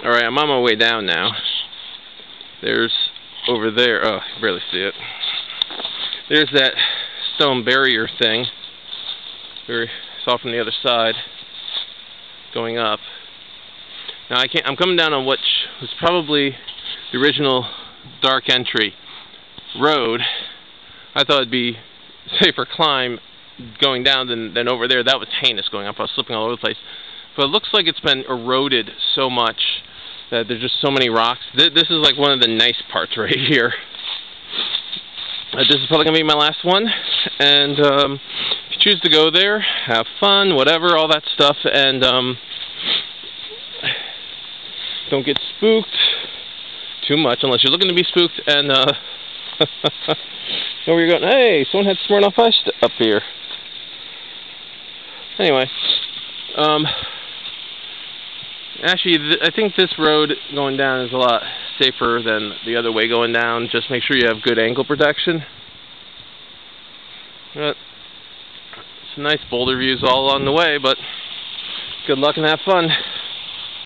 Alright, I'm on my way down now. There's over there, oh, you barely see it. There's that stone barrier thing. We saw from the other side going up. Now I'm coming down on what was probably the original dark entry road. I thought it'd be safer climb going down than over there. That was heinous going up. I was slipping all over the place. But it looks like it's been eroded so much that there's just so many rocks. This is like one of the nice parts right here. This is probably going to be my last one. And if you choose to go there, have fun, whatever, all that stuff. And don't get spooked too much unless you're looking to be spooked. And know where you're going. Hey, someone had Smirnoff Ice up here. Anyway, actually, I think this road going down is a lot safer than the other way going down. Just make sure you have good ankle protection. Some nice boulder views all along the way, but good luck and have fun.